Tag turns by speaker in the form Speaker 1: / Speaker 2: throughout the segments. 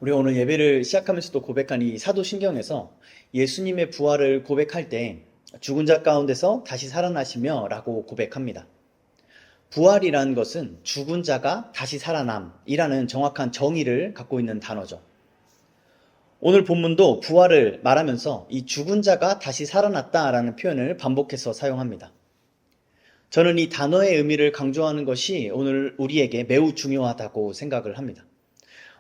Speaker 1: 우리 오늘 예배를 시작하면서도 고백한 이 사도신경에서 예수님의 부활을 고백할 때 죽은 자 가운데서 다시 살아나시며 라고 고백합니다. 부활이라는 것은 죽은 자가 다시 살아남이라는 정확한 정의를 갖고 있는 단어죠. 오늘 본문도 부활을 말하면서 이 죽은 자가 다시 살아났다라는 표현을 반복해서 사용합니다. 저는 이 단어의 의미를 강조하는 것이 오늘 우리에게 매우 중요하다고 생각을 합니다.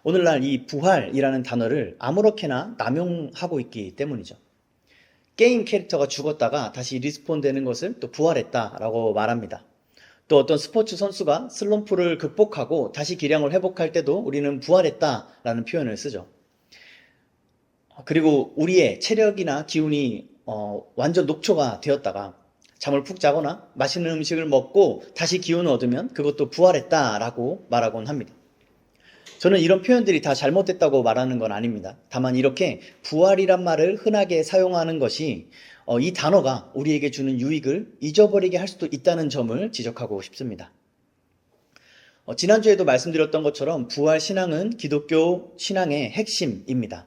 Speaker 1: 오늘날 이 부활이라는 단어를 아무렇게나 남용하고 있기 때문이죠. 게임 캐릭터가 죽었다가 다시 리스폰 되는 것을 또 부활했다라고 말합니다. 또 어떤 스포츠 선수가 슬럼프를 극복하고 다시 기량을 회복할 때도 우리는 부활했다라는 표현을 쓰죠. 그리고 우리의 체력이나 기운이 완전 녹초가 되었다가 잠을 푹 자거나 맛있는 음식을 먹고 다시 기운을 얻으면 그것도 부활했다라고 말하곤 합니다. 저는 이런 표현들이 다 잘못됐다고 말하는 건 아닙니다. 다만 이렇게 부활이란 말을 흔하게 사용하는 것이 이 단어가 우리에게 주는 유익을 잊어버리게 할 수도 있다는 점을 지적하고 싶습니다. 지난주에도 말씀드렸던 것처럼 부활 신앙은 기독교 신앙의 핵심입니다.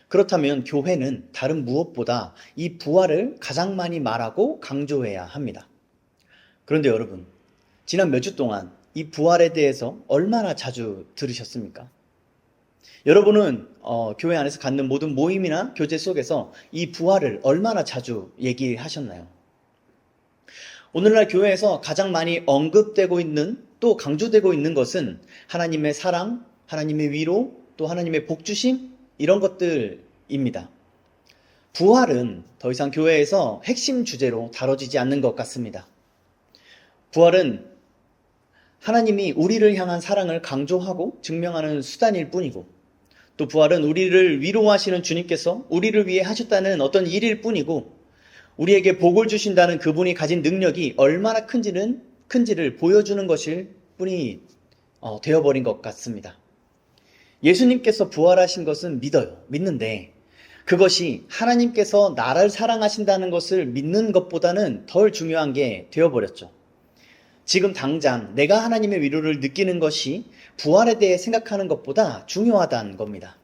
Speaker 1: 그렇다면 교회는 다른 무엇보다 이 부활을 가장 많이 말하고 강조해야 합니다. 그런데 여러분, 지난 몇 주 동안 이 부활에 대해서 얼마나 자주 들으셨습니까? 여러분은 교회 안에서 갖는 모든 모임이나 교제 속에서 이 부활을 얼마나 자주 얘기하셨나요? 오늘날 교회에서 가장 많이 언급되고 있는 또 강조되고 있는 것은 하나님의 사랑, 하나님의 위로, 또 하나님의 복주심 이런 것들입니다. 부활은 더 이상 교회에서 핵심 주제로 다뤄지지 않는 것 같습니다. 부활은 하나님이 우리를 향한 사랑을 강조하고 증명하는 수단일 뿐이고 또 부활은 우리를 위로하시는 주님께서 우리를 위해 하셨다는 어떤 일일 뿐이고 우리에게 복을 주신다는 그분이 가진 능력이 얼마나 큰지를 보여주는 것일 뿐이 되어버린 것 같습니다. 예수님께서 부활하신 것은 믿는데 그것이 하나님께서 나를 사랑하신다는 것을 믿는 것보다는 덜 중요한 게 되어버렸죠. 지금 당장 내가 하나님의 위로를 느끼는 것이 부활에 대해 생각하는 것보다 중요하다는 겁니다.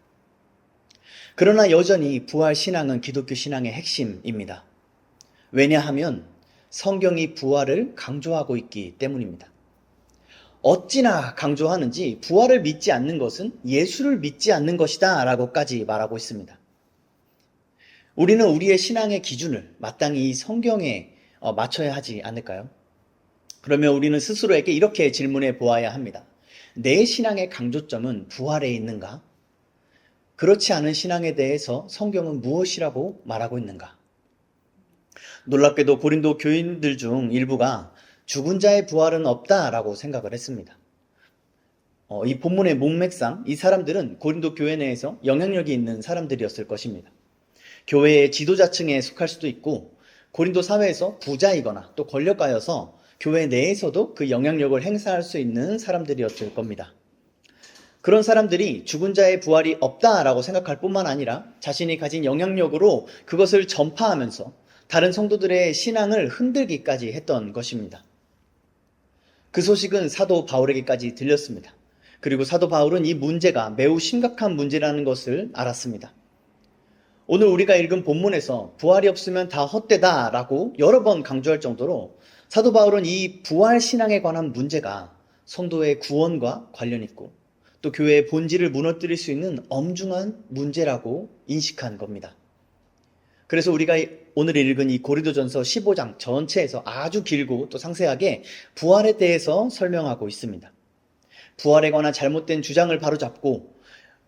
Speaker 1: 그러나 여전히 부활 신앙은 기독교 신앙의 핵심입니다. 왜냐하면 성경이 부활을 강조하고 있기 때문입니다. 어찌나 강조하는지 부활을 믿지 않는 것은 예수를 믿지 않는 것이다 라고까지 말하고 있습니다. 우리는 우리의 신앙의 기준을 마땅히 이 성경에 맞춰야 하지 않을까요? 그러면 우리는 스스로에게 이렇게 질문해 보아야 합니다. 내 신앙의 강조점은 부활에 있는가? 그렇지 않은 신앙에 대해서 성경은 무엇이라고 말하고 있는가? 놀랍게도 고린도 교인들 중 일부가 죽은 자의 부활은 없다라고 생각을 했습니다. 이 본문의 문맥상 이 사람들은 고린도 교회 내에서 영향력이 있는 사람들이었을 것입니다. 교회의 지도자층에 속할 수도 있고 고린도 사회에서 부자이거나 또 권력가여서 교회 내에서도 그 영향력을 행사할 수 있는 사람들이었을 겁니다. 그런 사람들이 죽은 자의 부활이 없다라고 생각할 뿐만 아니라 자신이 가진 영향력으로 그것을 전파하면서 다른 성도들의 신앙을 흔들기까지 했던 것입니다. 그 소식은 사도 바울에게까지 들렸습니다. 그리고 사도 바울은 이 문제가 매우 심각한 문제라는 것을 알았습니다. 오늘 우리가 읽은 본문에서 부활이 없으면 다 헛되다라고 여러 번 강조할 정도로 사도 바울은 이 부활 신앙에 관한 문제가 성도의 구원과 관련 있고 또 교회의 본질을 무너뜨릴 수 있는 엄중한 문제라고 인식한 겁니다. 그래서 우리가 오늘 읽은 이 고린도전서 15장 전체에서 아주 길고 또 상세하게 부활에 대해서 설명하고 있습니다. 부활에 관한 잘못된 주장을 바로잡고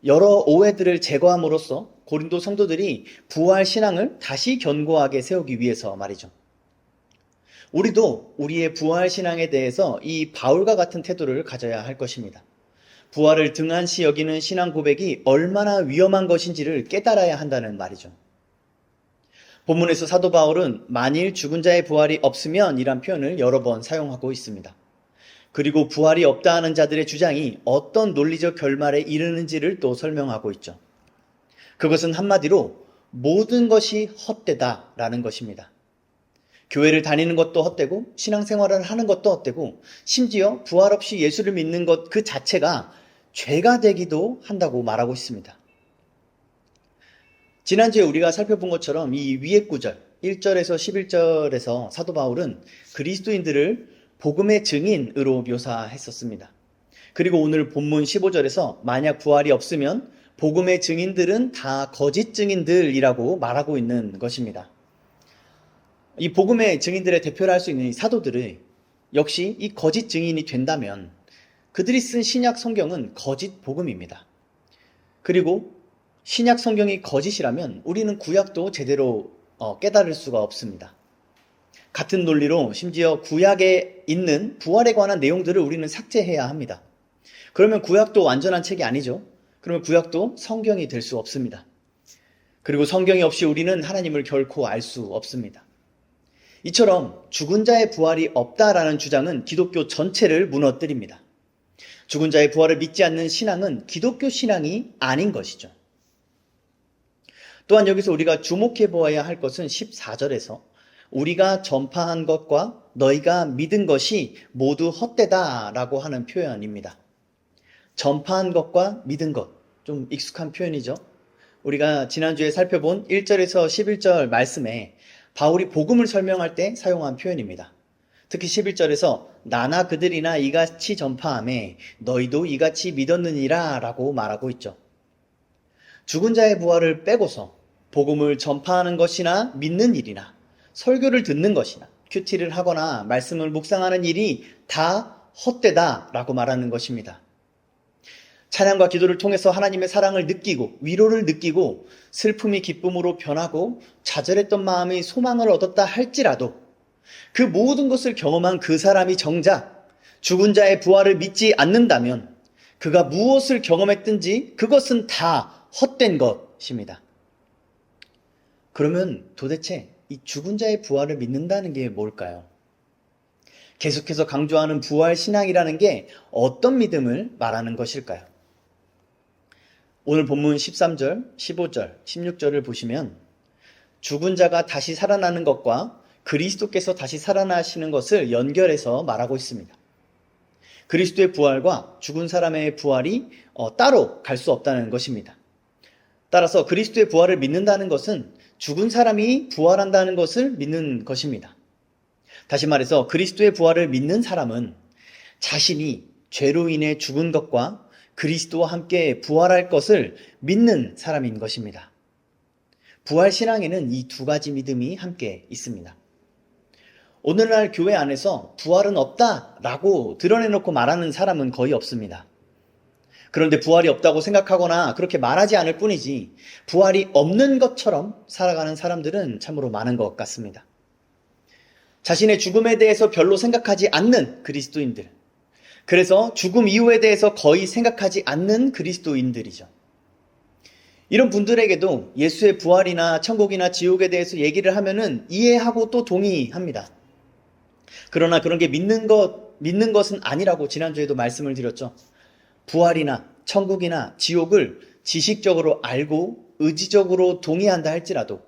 Speaker 1: 여러 오해들을 제거함으로써 고린도 성도들이 부활 신앙을 다시 견고하게 세우기 위해서 말이죠. 우리도 우리의 부활 신앙에 대해서 이 바울과 같은 태도를 가져야 할 것입니다. 부활을 등한시 여기는 신앙 고백이 얼마나 위험한 것인지를 깨달아야 한다는 말이죠. 본문에서 사도 바울은 만일 죽은 자의 부활이 없으면 이란 표현을 여러 번 사용하고 있습니다. 그리고 부활이 없다 하는 자들의 주장이 어떤 논리적 결말에 이르는지를 또 설명하고 있죠. 그것은 한마디로 모든 것이 헛되다라는 것입니다. 교회를 다니는 것도 헛되고 신앙생활을 하는 것도 헛되고 심지어 부활 없이 예수를 믿는 것 그 자체가 죄가 되기도 한다고 말하고 있습니다. 지난주에 우리가 살펴본 것처럼 이 위의 구절 1절에서 11절에서 사도 바울은 그리스도인들을 복음의 증인으로 묘사했었습니다. 그리고 오늘 본문 15절에서 만약 부활이 없으면 복음의 증인들은 다 거짓 증인들이라고 말하고 있는 것입니다. 이 복음의 증인들의 대표를 할 수 있는 이 사도들이 역시 이 거짓 증인이 된다면 그들이 쓴 신약 성경은 거짓 복음입니다. 그리고 신약 성경이 거짓이라면 우리는 구약도 제대로 깨달을 수가 없습니다. 같은 논리로 심지어 구약에 있는 부활에 관한 내용들을 우리는 삭제해야 합니다. 그러면 구약도 완전한 책이 아니죠. 그러면 구약도 성경이 될 수 없습니다. 그리고 성경이 없이 우리는 하나님을 결코 알 수 없습니다. 이처럼 죽은 자의 부활이 없다라는 주장은 기독교 전체를 무너뜨립니다. 죽은 자의 부활을 믿지 않는 신앙은 기독교 신앙이 아닌 것이죠. 또한 여기서 우리가 주목해 보아야 할 것은 14절에서 우리가 전파한 것과 너희가 믿은 것이 모두 헛되다라고 하는 표현입니다. 전파한 것과 믿은 것, 좀 익숙한 표현이죠. 우리가 지난주에 살펴본 1절에서 11절 말씀에 바울이 복음을 설명할 때 사용한 표현입니다. 특히 11절에서 나나 그들이나 이같이 전파하매 너희도 이같이 믿었느니라 라고 말하고 있죠. 죽은 자의 부활을 빼고서 복음을 전파하는 것이나 믿는 일이나 설교를 듣는 것이나 큐티를 하거나 말씀을 묵상하는 일이 다 헛되다 라고 말하는 것입니다. 찬양과 기도를 통해서 하나님의 사랑을 느끼고 위로를 느끼고 슬픔이 기쁨으로 변하고 좌절했던 마음이 소망을 얻었다 할지라도 그 모든 것을 경험한 그 사람이 정작 죽은 자의 부활을 믿지 않는다면 그가 무엇을 경험했든지 그것은 다 헛된 것입니다. 그러면 도대체 이 죽은 자의 부활을 믿는다는 게 뭘까요? 계속해서 강조하는 부활 신앙이라는 게 어떤 믿음을 말하는 것일까요? 오늘 본문 13절, 15절, 16절을 보시면 죽은 자가 다시 살아나는 것과 그리스도께서 다시 살아나시는 것을 연결해서 말하고 있습니다. 그리스도의 부활과 죽은 사람의 부활이 따로 갈 수 없다는 것입니다. 따라서 그리스도의 부활을 믿는다는 것은 죽은 사람이 부활한다는 것을 믿는 것입니다. 다시 말해서 그리스도의 부활을 믿는 사람은 자신이 죄로 인해 죽은 것과 그리스도와 함께 부활할 것을 믿는 사람인 것입니다. 부활 신앙에는 이 두 가지 믿음이 함께 있습니다. 오늘날 교회 안에서 부활은 없다라고 드러내놓고 말하는 사람은 거의 없습니다. 그런데 부활이 없다고 생각하거나 그렇게 말하지 않을 뿐이지 부활이 없는 것처럼 살아가는 사람들은 참으로 많은 것 같습니다. 자신의 죽음에 대해서 별로 생각하지 않는 그리스도인들, 그래서 죽음 이후에 대해서 거의 생각하지 않는 그리스도인들이죠. 이런 분들에게도 예수의 부활이나 천국이나 지옥에 대해서 얘기를 하면은 이해하고 또 동의합니다. 그러나 그런 게 믿는 것은 아니라고 지난주에도 말씀을 드렸죠. 부활이나 천국이나 지옥을 지식적으로 알고 의지적으로 동의한다 할지라도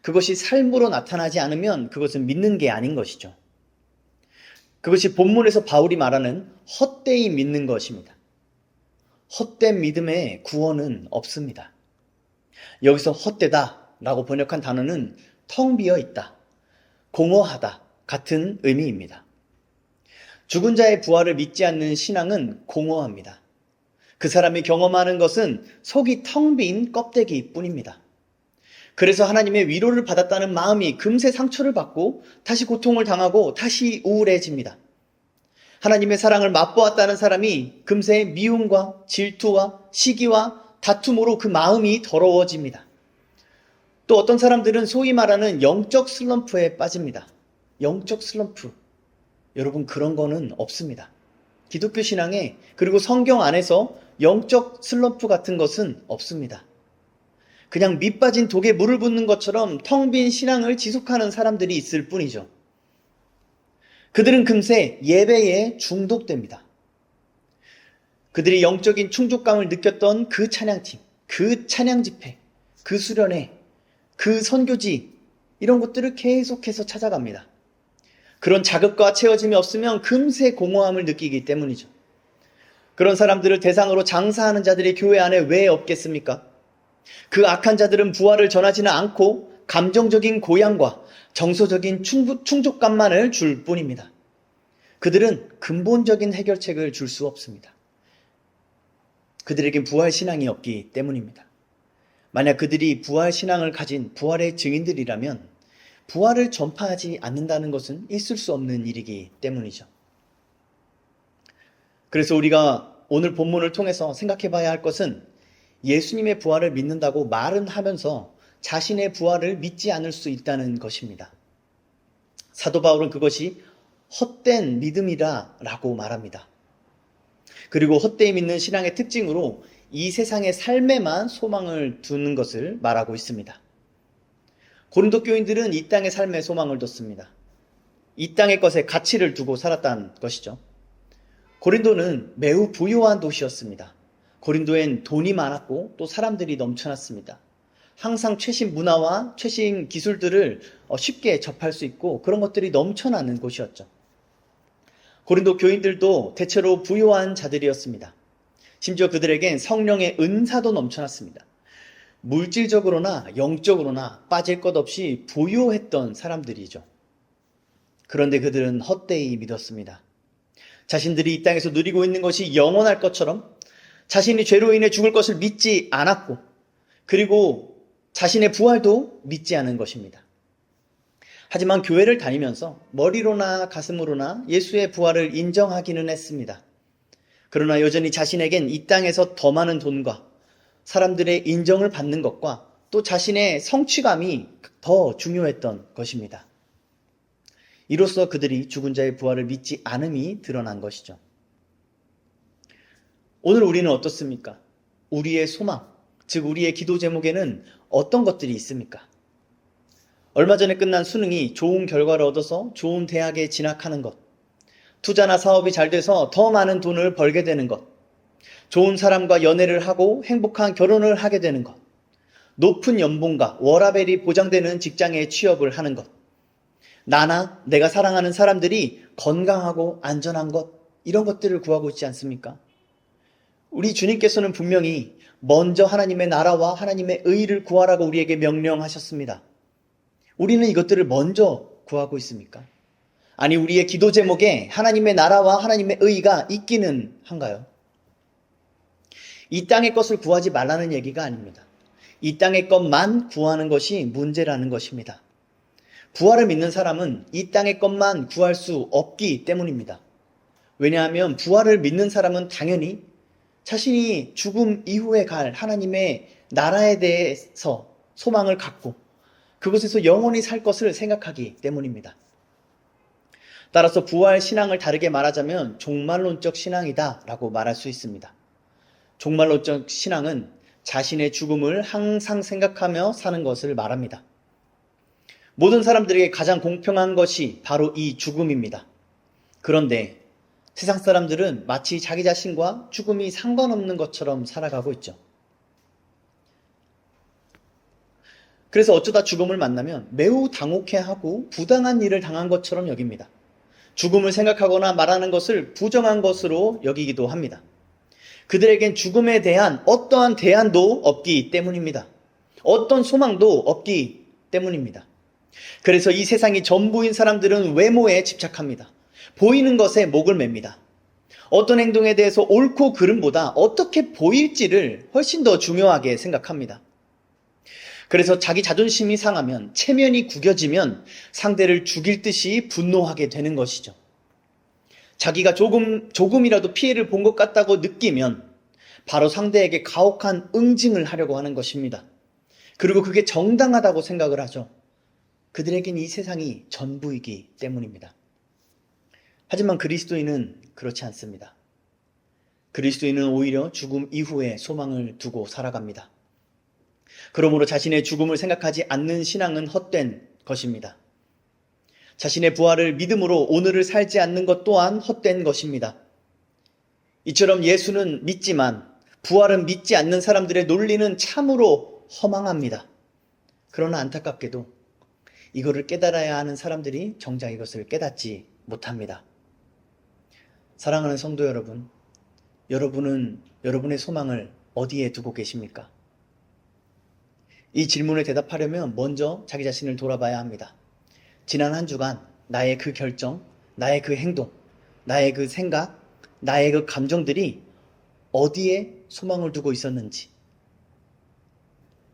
Speaker 1: 그것이 삶으로 나타나지 않으면 그것은 믿는 게 아닌 것이죠. 그것이 본문에서 바울이 말하는 헛되이 믿는 것입니다. 헛된 믿음에 구원은 없습니다. 여기서 헛되다 라고 번역한 단어는 텅 비어 있다, 공허하다 같은 의미입니다. 죽은 자의 부활을 믿지 않는 신앙은 공허합니다. 그 사람이 경험하는 것은 속이 텅 빈 껍데기 뿐입니다. 그래서 하나님의 위로를 받았다는 마음이 금세 상처를 받고 다시 고통을 당하고 다시 우울해집니다. 하나님의 사랑을 맛보았다는 사람이 금세 미움과 질투와 시기와 다툼으로 그 마음이 더러워집니다. 또 어떤 사람들은 소위 말하는 영적 슬럼프에 빠집니다. 영적 슬럼프. 여러분, 그런 거는 없습니다. 기독교 신앙에 그리고 성경 안에서 영적 슬럼프 같은 것은 없습니다. 그냥 밑 빠진 독에 물을 붓는 것처럼 텅 빈 신앙을 지속하는 사람들이 있을 뿐이죠. 그들은 금세 예배에 중독됩니다. 그들이 영적인 충족감을 느꼈던 그 찬양팀, 그 찬양 집회, 그 수련회, 그 선교지 이런 것들을 계속해서 찾아갑니다. 그런 자극과 채워짐이 없으면 금세 공허함을 느끼기 때문이죠. 그런 사람들을 대상으로 장사하는 자들이 교회 안에 왜 없겠습니까? 그 악한 자들은 부활을 전하지는 않고 감정적인 고향과 정서적인 충족감만을 줄 뿐입니다. 그들은 근본적인 해결책을 줄 수 없습니다. 그들에겐 부활 신앙이 없기 때문입니다. 만약 그들이 부활 신앙을 가진 부활의 증인들이라면 부활을 전파하지 않는다는 것은 있을 수 없는 일이기 때문이죠. 그래서 우리가 오늘 본문을 통해서 생각해 봐야 할 것은 예수님의 부활을 믿는다고 말은 하면서 자신의 부활을 믿지 않을 수 있다는 것입니다. 사도 바울은 그것이 헛된 믿음이라고 말합니다. 그리고 헛되이 믿는 신앙의 특징으로 이 세상의 삶에만 소망을 두는 것을 말하고 있습니다. 고린도 교인들은 이 땅의 삶에 소망을 뒀습니다. 이 땅의 것에 가치를 두고 살았다는 것이죠. 고린도는 매우 부유한 도시였습니다. 고린도엔 돈이 많았고 또 사람들이 넘쳐났습니다. 항상 최신 문화와 최신 기술들을 쉽게 접할 수 있고 그런 것들이 넘쳐나는 곳이었죠. 고린도 교인들도 대체로 부유한 자들이었습니다. 심지어 그들에겐 성령의 은사도 넘쳐났습니다. 물질적으로나 영적으로나 빠질 것 없이 부유했던 사람들이죠. 그런데 그들은 헛되이 믿었습니다. 자신들이 이 땅에서 누리고 있는 것이 영원할 것처럼 자신이 죄로 인해 죽을 것을 믿지 않았고 그리고 자신의 부활도 믿지 않은 것입니다. 하지만 교회를 다니면서 머리로나 가슴으로나 예수의 부활을 인정하기는 했습니다. 그러나 여전히 자신에겐 이 땅에서 더 많은 돈과 사람들의 인정을 받는 것과 또 자신의 성취감이 더 중요했던 것입니다. 이로써 그들이 죽은 자의 부활을 믿지 않음이 드러난 것이죠. 오늘 우리는 어떻습니까? 우리의 소망, 즉 우리의 기도 제목에는 어떤 것들이 있습니까? 얼마 전에 끝난 수능이 좋은 결과를 얻어서 좋은 대학에 진학하는 것, 투자나 사업이 잘 돼서 더 많은 돈을 벌게 되는 것, 좋은 사람과 연애를 하고 행복한 결혼을 하게 되는 것, 높은 연봉과 워라밸이 보장되는 직장에 취업을 하는 것, 나나 내가 사랑하는 사람들이 건강하고 안전한 것, 이런 것들을 구하고 있지 않습니까? 우리 주님께서는 분명히 먼저 하나님의 나라와 하나님의 의를 구하라고 우리에게 명령하셨습니다. 우리는 이것들을 먼저 구하고 있습니까? 아니, 우리의 기도 제목에 하나님의 나라와 하나님의 의가 있기는 한가요? 이 땅의 것을 구하지 말라는 얘기가 아닙니다. 이 땅의 것만 구하는 것이 문제라는 것입니다. 부활을 믿는 사람은 이 땅의 것만 구할 수 없기 때문입니다. 왜냐하면 부활을 믿는 사람은 당연히 자신이 죽음 이후에 갈 하나님의 나라에 대해서 소망을 갖고 그곳에서 영원히 살 것을 생각하기 때문입니다. 따라서 부활 신앙을 다르게 말하자면 종말론적 신앙이다 라고 말할 수 있습니다. 종말론적 신앙은 자신의 죽음을 항상 생각하며 사는 것을 말합니다. 모든 사람들에게 가장 공평한 것이 바로 이 죽음입니다. 그런데 세상 사람들은 마치 자기 자신과 죽음이 상관없는 것처럼 살아가고 있죠. 그래서 어쩌다 죽음을 만나면 매우 당혹해하고 부당한 일을 당한 것처럼 여깁니다. 죽음을 생각하거나 말하는 것을 부정한 것으로 여기기도 합니다. 그들에겐 죽음에 대한 어떠한 대안도 없기 때문입니다. 어떤 소망도 없기 때문입니다. 그래서 이 세상이 전부인 사람들은 외모에 집착합니다. 보이는 것에 목을 맵니다. 어떤 행동에 대해서 옳고 그름보다 어떻게 보일지를 훨씬 더 중요하게 생각합니다. 그래서 자기 자존심이 상하면, 체면이 구겨지면 상대를 죽일 듯이 분노하게 되는 것이죠. 자기가 조금이라도 피해를 본 것 같다고 느끼면 바로 상대에게 가혹한 응징을 하려고 하는 것입니다. 그리고 그게 정당하다고 생각을 하죠. 그들에겐 이 세상이 전부이기 때문입니다. 하지만 그리스도인은 그렇지 않습니다. 그리스도인은 오히려 죽음 이후에 소망을 두고 살아갑니다. 그러므로 자신의 죽음을 생각하지 않는 신앙은 헛된 것입니다. 자신의 부활을 믿음으로 오늘을 살지 않는 것 또한 헛된 것입니다. 이처럼 예수는 믿지만 부활은 믿지 않는 사람들의 논리는 참으로 허망합니다. 그러나 안타깝게도 이거를 깨달아야 하는 사람들이 정작 이것을 깨닫지 못합니다. 사랑하는 성도 여러분, 여러분은 여러분의 소망을 어디에 두고 계십니까? 이 질문에 대답하려면 먼저 자기 자신을 돌아봐야 합니다. 지난 한 주간 나의 그 결정, 나의 그 행동, 나의 그 생각, 나의 그 감정들이 어디에 소망을 두고 있었는지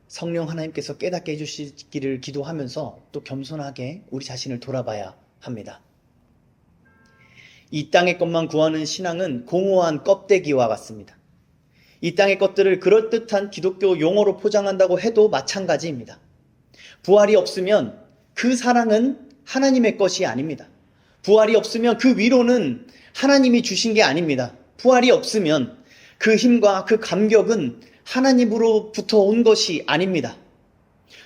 Speaker 1: 성령 하나님께서 깨닫게 해주시기를 기도하면서 또 겸손하게 우리 자신을 돌아봐야 합니다. 이 땅의 것만 구하는 신앙은 공허한 껍데기와 같습니다. 이 땅의 것들을 그럴듯한 기독교 용어로 포장한다고 해도 마찬가지입니다. 부활이 없으면 그 사랑은 하나님의 것이 아닙니다. 부활이 없으면 그 위로는 하나님이 주신 게 아닙니다. 부활이 없으면 그 힘과 그 감격은 하나님으로부터 온 것이 아닙니다.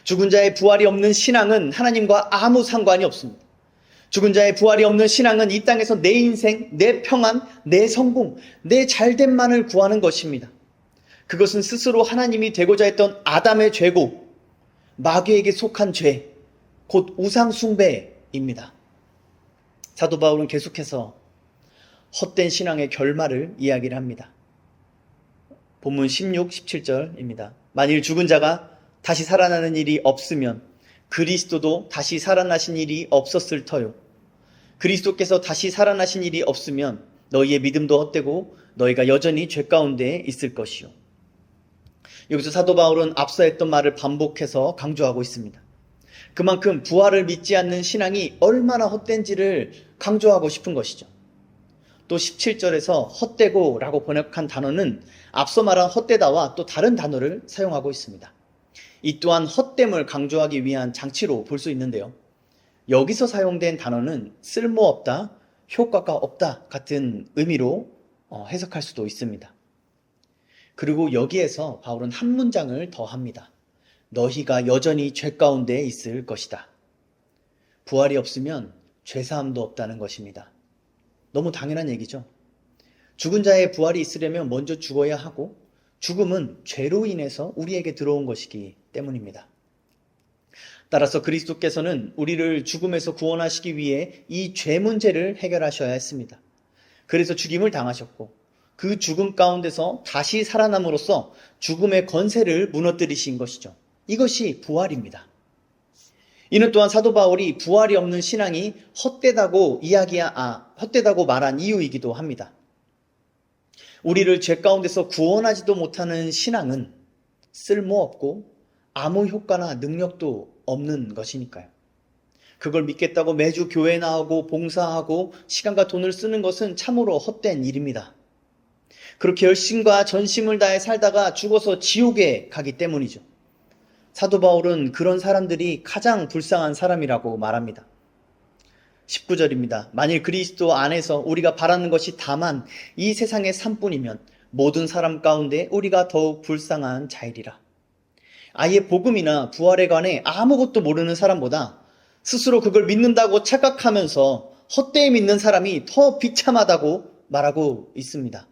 Speaker 1: 죽은 자의 부활이 없는 신앙은 하나님과 아무 상관이 없습니다. 죽은 자의 부활이 없는 신앙은 이 땅에서 내 인생, 내 평안, 내 성공, 내 잘됨만을 구하는 것입니다. 그것은 스스로 하나님이 되고자 했던 아담의 죄고 마귀에게 속한 죄, 곧 우상 숭배입니다. 사도 바울은 계속해서 헛된 신앙의 결말을 이야기를 합니다. 본문 16, 17절입니다. 만일 죽은 자가 다시 살아나는 일이 없으면 그리스도도 다시 살아나신 일이 없었을 터요. 그리스도께서 다시 살아나신 일이 없으면 너희의 믿음도 헛되고 너희가 여전히 죄 가운데 있을 것이요. 여기서 사도 바울은 앞서 했던 말을 반복해서 강조하고 있습니다. 그만큼 부활을 믿지 않는 신앙이 얼마나 헛된지를 강조하고 싶은 것이죠. 또 17절에서 헛되고 라고 번역한 단어는 앞서 말한 헛되다와 또 다른 단어를 사용하고 있습니다. 이 또한 헛됨을 강조하기 위한 장치로 볼 수 있는데요. 여기서 사용된 단어는 쓸모없다, 효과가 없다 같은 의미로 해석할 수도 있습니다. 그리고 여기에서 바울은 한 문장을 더 합니다. 너희가 여전히 죄 가운데 있을 것이다. 부활이 없으면 죄사함도 없다는 것입니다. 너무 당연한 얘기죠. 죽은 자의 부활이 있으려면 먼저 죽어야 하고 죽음은 죄로 인해서 우리에게 들어온 것이기 때문입니다. 따라서 그리스도께서는 우리를 죽음에서 구원하시기 위해 이 죄 문제를 해결하셔야 했습니다. 그래서 죽임을 당하셨고 그 죽음 가운데서 다시 살아남으로써 죽음의 권세를 무너뜨리신 것이죠. 이것이 부활입니다. 이는 또한 사도 바울이 부활이 없는 신앙이 헛되다고 말한 이유이기도 합니다. 우리를 죄 가운데서 구원하지도 못하는 신앙은 쓸모없고 아무 효과나 능력도 없는 것이니까요. 그걸 믿겠다고 매주 교회 나오고 봉사하고 시간과 돈을 쓰는 것은 참으로 헛된 일입니다. 그렇게 열심과 전심을 다해 살다가 죽어서 지옥에 가기 때문이죠. 사도 바울은 그런 사람들이 가장 불쌍한 사람이라고 말합니다. 19절입니다. 만일 그리스도 안에서 우리가 바라는 것이 다만 이 세상의 삶뿐이면 모든 사람 가운데 우리가 더욱 불쌍한 자이리라. 아예 복음이나 부활에 관해 아무것도 모르는 사람보다 스스로 그걸 믿는다고 착각하면서 헛되이 믿는 사람이 더 비참하다고 말하고 있습니다.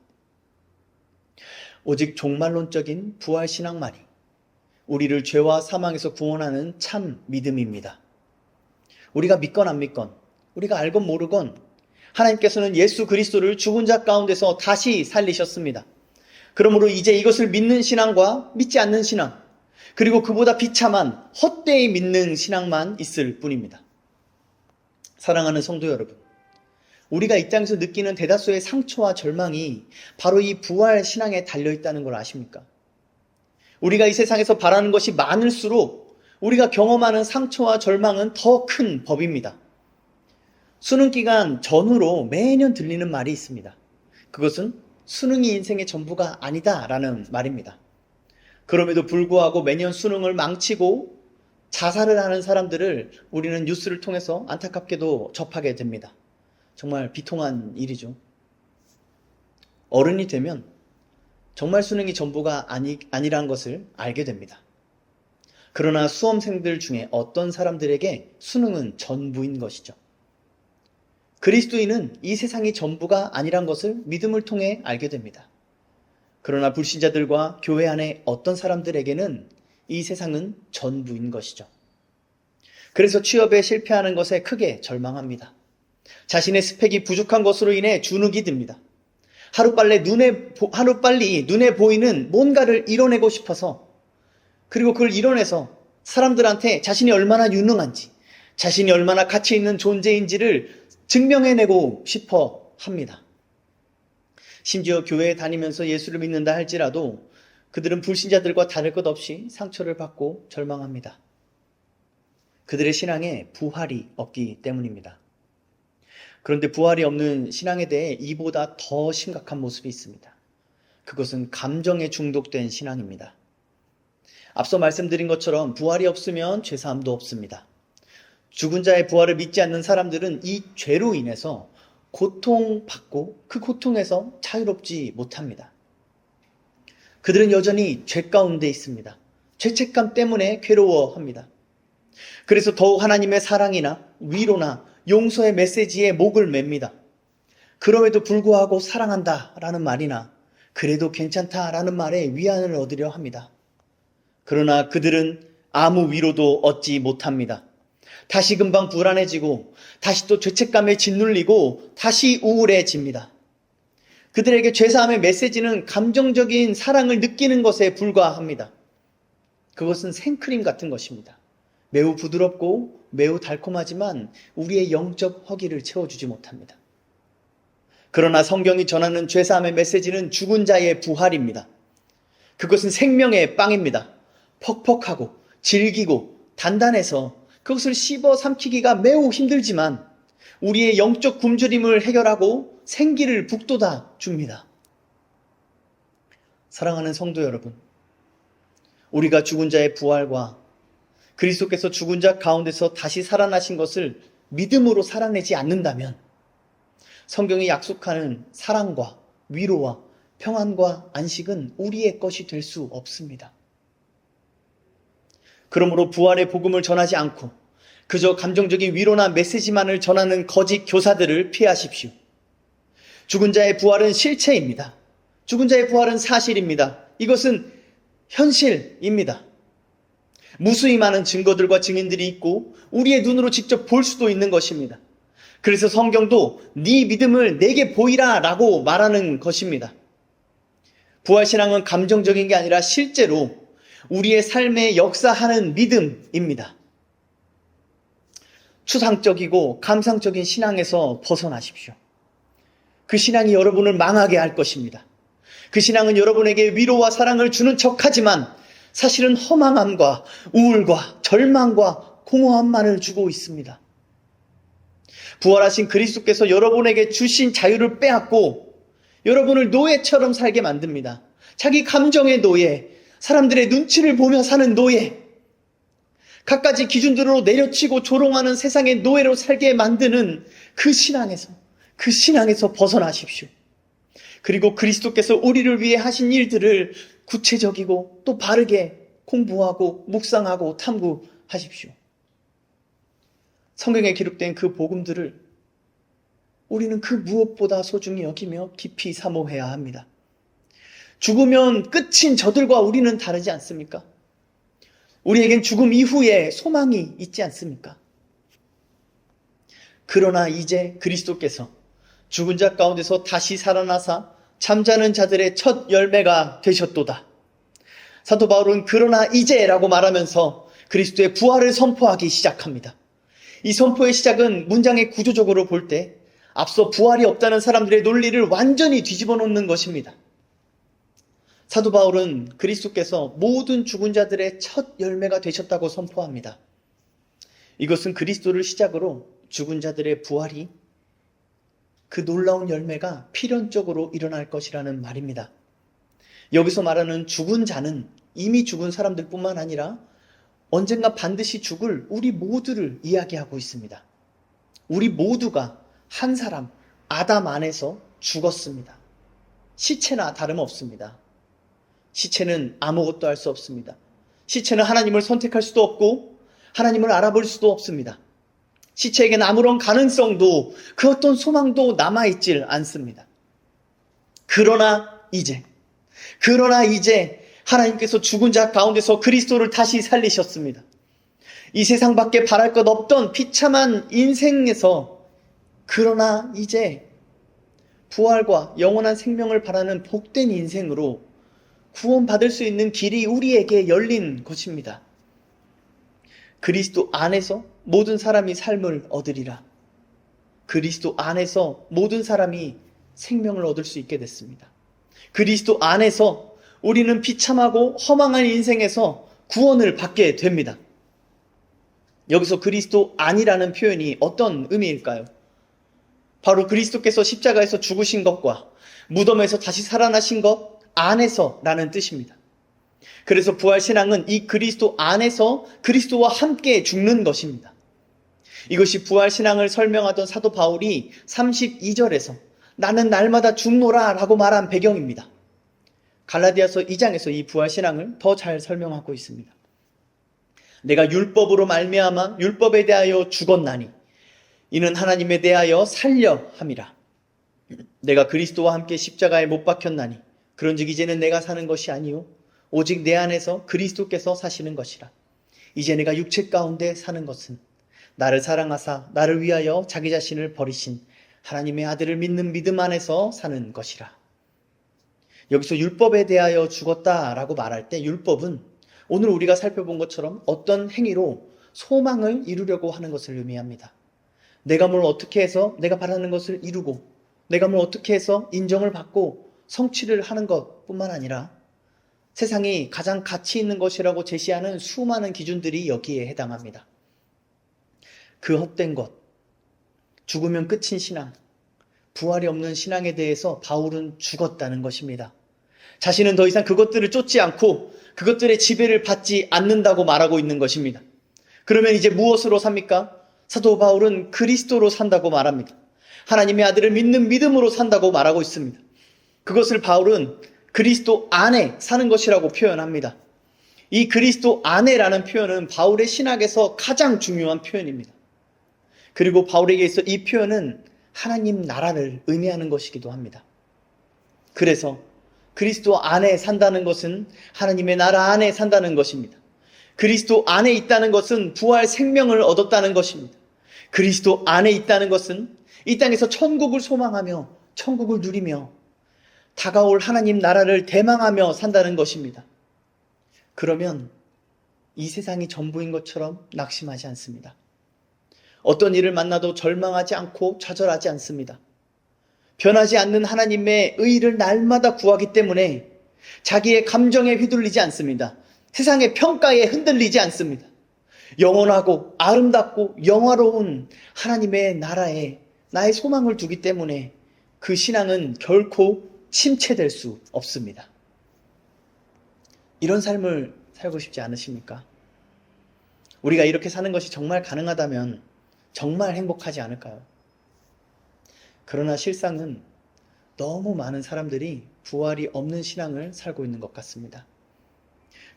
Speaker 1: 오직 종말론적인 부활신앙만이 우리를 죄와 사망에서 구원하는 참 믿음입니다. 우리가 믿건 안 믿건, 우리가 알건 모르건 하나님께서는 예수 그리스도를 죽은 자 가운데서 다시 살리셨습니다. 그러므로 이제 이것을 믿는 신앙과 믿지 않는 신앙, 그리고 그보다 비참한 헛되이 믿는 신앙만 있을 뿐입니다. 사랑하는 성도 여러분, 우리가 이 땅에서 느끼는 대다수의 상처와 절망이 바로 이 부활 신앙에 달려있다는 걸 아십니까? 우리가 이 세상에서 바라는 것이 많을수록 우리가 경험하는 상처와 절망은 더 큰 법입니다. 수능 기간 전후로 매년 들리는 말이 있습니다. 그것은 수능이 인생의 전부가 아니다라는 말입니다. 그럼에도 불구하고 매년 수능을 망치고 자살을 하는 사람들을 우리는 뉴스를 통해서 안타깝게도 접하게 됩니다. 정말 비통한 일이죠. 어른이 되면 정말 수능이 전부가 아니란 것을 알게 됩니다. 그러나 수험생들 중에 어떤 사람들에게 수능은 전부인 것이죠. 그리스도인은 이 세상이 전부가 아니란 것을 믿음을 통해 알게 됩니다. 그러나 불신자들과 교회 안에 어떤 사람들에게는 이 세상은 전부인 것이죠. 그래서 취업에 실패하는 것에 크게 절망합니다. 자신의 스펙이 부족한 것으로 인해 주눅이 듭니다. 하루빨리 눈에 보이는 뭔가를 이뤄내고 싶어서, 그리고 그걸 이뤄내서 사람들한테 자신이 얼마나 유능한지, 자신이 얼마나 가치 있는 존재인지를 증명해내고 싶어 합니다. 심지어 교회에 다니면서 예수를 믿는다 할지라도 그들은 불신자들과 다를 것 없이 상처를 받고 절망합니다. 그들의 신앙에 부활이 없기 때문입니다. 그런데 부활이 없는 신앙에 대해 이보다 더 심각한 모습이 있습니다. 그것은 감정에 중독된 신앙입니다. 앞서 말씀드린 것처럼 부활이 없으면 죄사함도 없습니다. 죽은 자의 부활을 믿지 않는 사람들은 이 죄로 인해서 고통받고 그 고통에서 자유롭지 못합니다. 그들은 여전히 죄 가운데 있습니다. 죄책감 때문에 괴로워합니다. 그래서 더욱 하나님의 사랑이나 위로나 용서의 메시지에 목을 맵니다. 그럼에도 불구하고 사랑한다라는 말이나 그래도 괜찮다라는 말에 위안을 얻으려 합니다. 그러나 그들은 아무 위로도 얻지 못합니다. 다시 금방 불안해지고 다시 또 죄책감에 짓눌리고 다시 우울해집니다. 그들에게 죄사함의 메시지는 감정적인 사랑을 느끼는 것에 불과합니다. 그것은 생크림 같은 것입니다. 매우 부드럽고 매우 달콤하지만 우리의 영적 허기를 채워주지 못합니다. 그러나 성경이 전하는 죄사함의 메시지는 죽은 자의 부활입니다. 그것은 생명의 빵입니다. 퍽퍽하고 질기고 단단해서 그것을 씹어 삼키기가 매우 힘들지만 우리의 영적 굶주림을 해결하고 생기를 북돋아 줍니다. 사랑하는 성도 여러분, 우리가 죽은 자의 부활과 그리스도께서 죽은 자 가운데서 다시 살아나신 것을 믿음으로 살아내지 않는다면 성경이 약속하는 사랑과 위로와 평안과 안식은 우리의 것이 될 수 없습니다. 그러므로 부활의 복음을 전하지 않고 그저 감정적인 위로나 메시지만을 전하는 거짓 교사들을 피하십시오. 죽은 자의 부활은 실체입니다. 죽은 자의 부활은 사실입니다. 이것은 현실입니다. 무수히 많은 증거들과 증인들이 있고 우리의 눈으로 직접 볼 수도 있는 것입니다. 그래서 성경도 네 믿음을 내게 보이라 라고 말하는 것입니다. 부활신앙은 감정적인 게 아니라 실제로 우리의 삶에 역사하는 믿음입니다. 추상적이고 감상적인 신앙에서 벗어나십시오. 그 신앙이 여러분을 망하게 할 것입니다. 그 신앙은 여러분에게 위로와 사랑을 주는 척하지만 사실은 허망함과 우울과 절망과 공허함만을 주고 있습니다. 부활하신 그리스도께서 여러분에게 주신 자유를 빼앗고 여러분을 노예처럼 살게 만듭니다. 자기 감정의 노예, 사람들의 눈치를 보며 사는 노예, 갖가지 기준들로 내려치고 조롱하는 세상의 노예로 살게 만드는 그 신앙에서 벗어나십시오. 그리고 그리스도께서 우리를 위해 하신 일들을 구체적이고 또 바르게 공부하고 묵상하고 탐구하십시오. 성경에 기록된 그 복음들을 우리는 그 무엇보다 소중히 여기며 깊이 사모해야 합니다. 죽으면 끝인 저들과 우리는 다르지 않습니까? 우리에겐 죽음 이후에 소망이 있지 않습니까? 그러나 이제 그리스도께서 죽은 자 가운데서 다시 살아나사 잠자는 자들의 첫 열매가 되셨도다. 사도 바울은 그러나 이제라고 말하면서 그리스도의 부활을 선포하기 시작합니다. 이 선포의 시작은 문장의 구조적으로 볼 때 앞서 부활이 없다는 사람들의 논리를 완전히 뒤집어 놓는 것입니다. 사도 바울은 그리스도께서 모든 죽은 자들의 첫 열매가 되셨다고 선포합니다. 이것은 그리스도를 시작으로 죽은 자들의 부활이 그 놀라운 열매가 필연적으로 일어날 것이라는 말입니다. 여기서 말하는 죽은 자는 이미 죽은 사람들 뿐만 아니라 언젠가 반드시 죽을 우리 모두를 이야기하고 있습니다. 우리 모두가 한 사람, 아담 안에서 죽었습니다. 시체나 다름없습니다. 시체는 아무것도 할 수 없습니다. 시체는 하나님을 선택할 수도 없고 하나님을 알아볼 수도 없습니다. 시체에게는 아무런 가능성도 그 어떤 소망도 남아있질 않습니다. 그러나 이제 하나님께서 죽은 자 가운데서 그리스도를 다시 살리셨습니다. 이 세상밖에 바랄 것 없던 비참한 인생에서 그러나 이제 부활과 영원한 생명을 바라는 복된 인생으로 구원받을 수 있는 길이 우리에게 열린 것입니다. 그리스도 안에서 모든 사람이 삶을 얻으리라. 그리스도 안에서 모든 사람이 생명을 얻을 수 있게 됐습니다. 그리스도 안에서 우리는 비참하고 허망한 인생에서 구원을 받게 됩니다. 여기서 그리스도 안이라는 표현이 어떤 의미일까요? 바로 그리스도께서 십자가에서 죽으신 것과 무덤에서 다시 살아나신 것 안에서라는 뜻입니다. 그래서 부활신앙은 이 그리스도 안에서 그리스도와 함께 죽는 것입니다. 이것이 부활신앙을 설명하던 사도 바울이 32절에서 나는 날마다 죽노라 라고 말한 배경입니다. 갈라디아서 2장에서 이 부활신앙을 더 잘 설명하고 있습니다. 내가 율법으로 말미암아 율법에 대하여 죽었나니 이는 하나님에 대하여 살려 함이라. 내가 그리스도와 함께 십자가에 못 박혔나니 그런즉 이제는 내가 사는 것이 아니요 오직 내 안에서 그리스도께서 사시는 것이라. 이제 내가 육체 가운데 사는 것은 나를 사랑하사 나를 위하여 자기 자신을 버리신 하나님의 아들을 믿는 믿음 안에서 사는 것이라. 여기서 율법에 대하여 죽었다라고 말할 때 율법은 오늘 우리가 살펴본 것처럼 어떤 행위로 소망을 이루려고 하는 것을 의미합니다. 내가 뭘 어떻게 해서 내가 바라는 것을 이루고 내가 뭘 어떻게 해서 인정을 받고 성취를 하는 것뿐만 아니라 세상이 가장 가치 있는 것이라고 제시하는 수많은 기준들이 여기에 해당합니다. 그 헛된 것, 죽으면 끝인 신앙, 부활이 없는 신앙에 대해서 바울은 죽었다는 것입니다. 자신은 더 이상 그것들을 쫓지 않고 그것들의 지배를 받지 않는다고 말하고 있는 것입니다. 그러면 이제 무엇으로 삽니까? 사도 바울은 그리스도로 산다고 말합니다. 하나님의 아들을 믿는 믿음으로 산다고 말하고 있습니다. 그것을 바울은 그리스도 안에 사는 것이라고 표현합니다. 이 그리스도 안에라는 표현은 바울의 신학에서 가장 중요한 표현입니다. 그리고 바울에게 있어 이 표현은 하나님 나라를 의미하는 것이기도 합니다. 그래서 그리스도 안에 산다는 것은 하나님의 나라 안에 산다는 것입니다. 그리스도 안에 있다는 것은 부활 생명을 얻었다는 것입니다. 그리스도 안에 있다는 것은 이 땅에서 천국을 소망하며 천국을 누리며 다가올 하나님 나라를 대망하며 산다는 것입니다. 그러면 이 세상이 전부인 것처럼 낙심하지 않습니다. 어떤 일을 만나도 절망하지 않고 좌절하지 않습니다. 변하지 않는 하나님의 의를 날마다 구하기 때문에 자기의 감정에 휘둘리지 않습니다. 세상의 평가에 흔들리지 않습니다. 영원하고 아름답고 영화로운 하나님의 나라에 나의 소망을 두기 때문에 그 신앙은 결코 침체될 수 없습니다. 이런 삶을 살고 싶지 않으십니까? 우리가 이렇게 사는 것이 정말 가능하다면 정말 행복하지 않을까요? 그러나 실상은 너무 많은 사람들이 부활이 없는 신앙을 살고 있는 것 같습니다.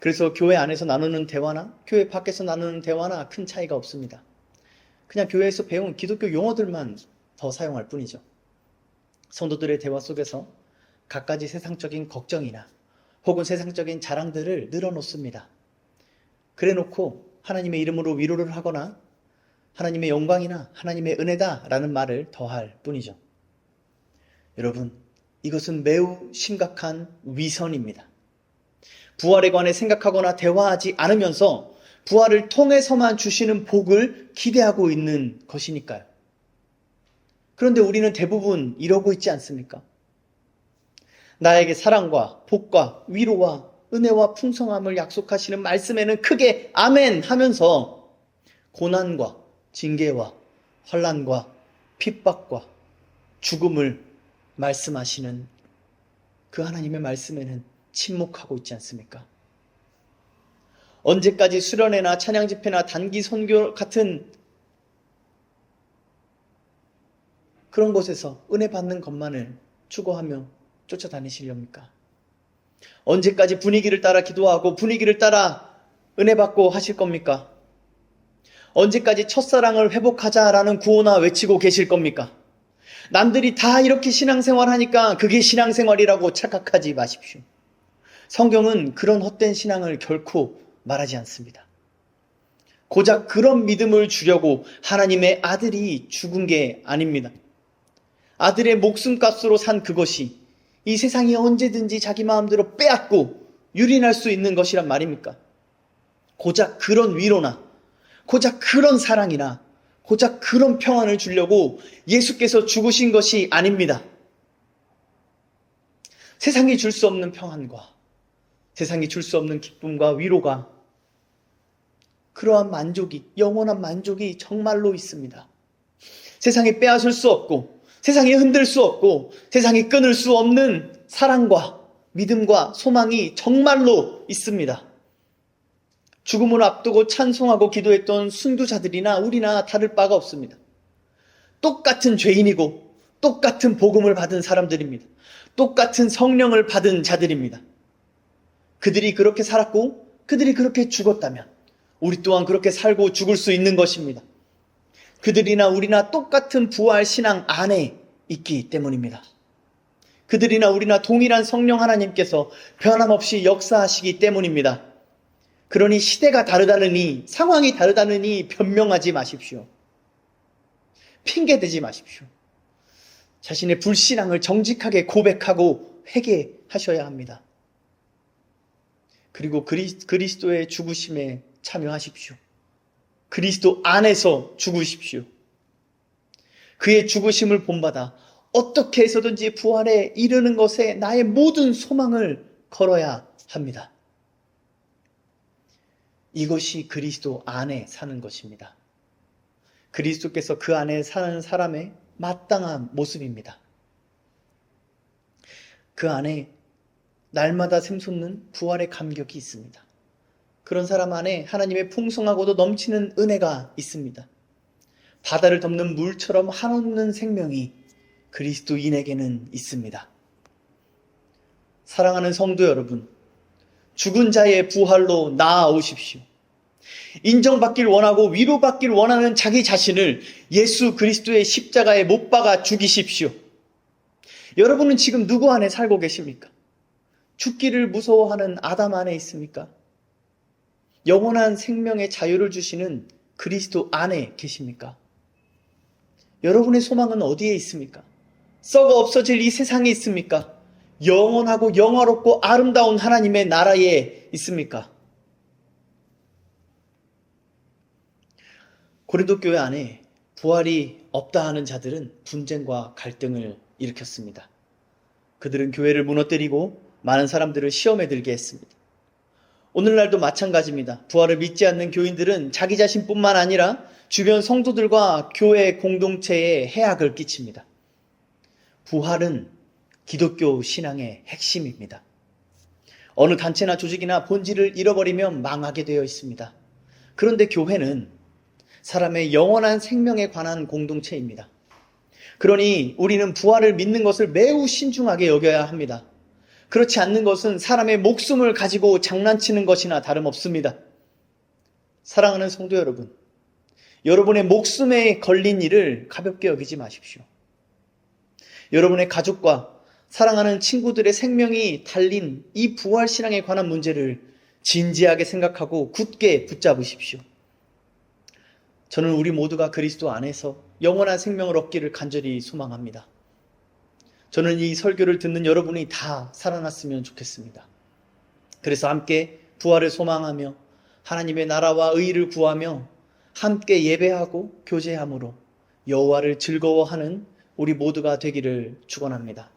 Speaker 1: 그래서 교회 안에서 나누는 대화나 교회 밖에서 나누는 대화나 큰 차이가 없습니다. 그냥 교회에서 배운 기독교 용어들만 더 사용할 뿐이죠. 성도들의 대화 속에서 갖가지 세상적인 걱정이나 혹은 세상적인 자랑들을 늘어놓습니다. 그래놓고 하나님의 이름으로 위로를 하거나 하나님의 영광이나 하나님의 은혜다라는 말을 더할 뿐이죠. 여러분, 이것은 매우 심각한 위선입니다. 부활에 관해 생각하거나 대화하지 않으면서 부활을 통해서만 주시는 복을 기대하고 있는 것이니까요. 그런데 우리는 대부분 이러고 있지 않습니까? 나에게 사랑과 복과 위로와 은혜와 풍성함을 약속하시는 말씀에는 크게 아멘 하면서 고난과 징계와 환난과 핍박과 죽음을 말씀하시는 그 하나님의 말씀에는 침묵하고 있지 않습니까? 언제까지 수련회나 찬양 집회나 단기 선교 같은 그런 곳에서 은혜 받는 것만을 추구하며 쫓아다니시렵니까? 언제까지 분위기를 따라 기도하고 분위기를 따라 은혜 받고 하실 겁니까? 언제까지 첫사랑을 회복하자라는 구호나 외치고 계실 겁니까? 남들이 다 이렇게 신앙생활 하니까 그게 신앙생활이라고 착각하지 마십시오. 성경은 그런 헛된 신앙을 결코 말하지 않습니다. 고작 그런 믿음을 주려고 하나님의 아들이 죽은 게 아닙니다. 아들의 목숨값으로 산 그것이 이 세상이 언제든지 자기 마음대로 빼앗고 유린할 수 있는 것이란 말입니까? 고작 그런 위로나 고작 그런 사랑이나 고작 그런 평안을 주려고 예수께서 죽으신 것이 아닙니다. 세상이 줄 수 없는 평안과 세상이 줄 수 없는 기쁨과 위로가, 그러한 만족이, 영원한 만족이 정말로 있습니다. 세상이 빼앗을 수 없고 세상이 흔들 수 없고 세상이 끊을 수 없는 사랑과 믿음과 소망이 정말로 있습니다. 죽음을 앞두고 찬송하고 기도했던 순교자들이나 우리나 다를 바가 없습니다. 똑같은 죄인이고 똑같은 복음을 받은 사람들입니다. 똑같은 성령을 받은 자들입니다. 그들이 그렇게 살았고 그들이 그렇게 죽었다면 우리 또한 그렇게 살고 죽을 수 있는 것입니다. 그들이나 우리나 똑같은 부활 신앙 안에 있기 때문입니다. 그들이나 우리나 동일한 성령 하나님께서 변함없이 역사하시기 때문입니다. 그러니 시대가 다르다느니 상황이 다르다느니 변명하지 마십시오. 핑계대지 마십시오. 자신의 불신앙을 정직하게 고백하고 회개하셔야 합니다. 그리고 그리스도의 죽으심에 참여하십시오. 그리스도 안에서 죽으십시오. 그의 죽으심을 본받아 어떻게 해서든지 부활에 이르는 것에 나의 모든 소망을 걸어야 합니다. 이것이 그리스도 안에 사는 것입니다. 그리스도께서 그 안에 사는 사람의 마땅한 모습입니다. 그 안에 날마다 샘솟는 부활의 감격이 있습니다. 그런 사람 안에 하나님의 풍성하고도 넘치는 은혜가 있습니다. 바다를 덮는 물처럼 한없는 생명이 그리스도인에게는 있습니다. 사랑하는 성도 여러분, 죽은 자의 부활로 나아오십시오. 인정받길 원하고 위로받길 원하는 자기 자신을 예수 그리스도의 십자가에 못 박아 죽이십시오. 여러분은 지금 누구 안에 살고 계십니까? 죽기를 무서워하는 아담 안에 있습니까? 영원한 생명의 자유를 주시는 그리스도 안에 계십니까? 여러분의 소망은 어디에 있습니까? 썩어 없어질 이 세상에 있습니까? 영원하고 영화롭고 아름다운 하나님의 나라에 있습니까? 고린도 교회 안에 부활이 없다 하는 자들은 분쟁과 갈등을 일으켰습니다. 그들은 교회를 무너뜨리고 많은 사람들을 시험에 들게 했습니다. 오늘날도 마찬가지입니다. 부활을 믿지 않는 교인들은 자기 자신뿐만 아니라 주변 성도들과 교회 공동체에 해악을 끼칩니다. 부활은 기독교 신앙의 핵심입니다. 어느 단체나 조직이나 본질을 잃어버리면 망하게 되어 있습니다. 그런데 교회는 사람의 영원한 생명에 관한 공동체입니다. 그러니 우리는 부활을 믿는 것을 매우 신중하게 여겨야 합니다. 그렇지 않는 것은 사람의 목숨을 가지고 장난치는 것이나 다름없습니다. 사랑하는 성도 여러분, 여러분의 목숨에 걸린 일을 가볍게 여기지 마십시오. 여러분의 가족과 사랑하는 친구들의 생명이 달린 이 부활신앙에 관한 문제를 진지하게 생각하고 굳게 붙잡으십시오. 저는 우리 모두가 그리스도 안에서 영원한 생명을 얻기를 간절히 소망합니다. 저는 이 설교를 듣는 여러분이 다 살아났으면 좋겠습니다. 그래서 함께 부활을 소망하며 하나님의 나라와 의를 구하며 함께 예배하고 교제함으로 여호와를 즐거워하는 우리 모두가 되기를 축원합니다.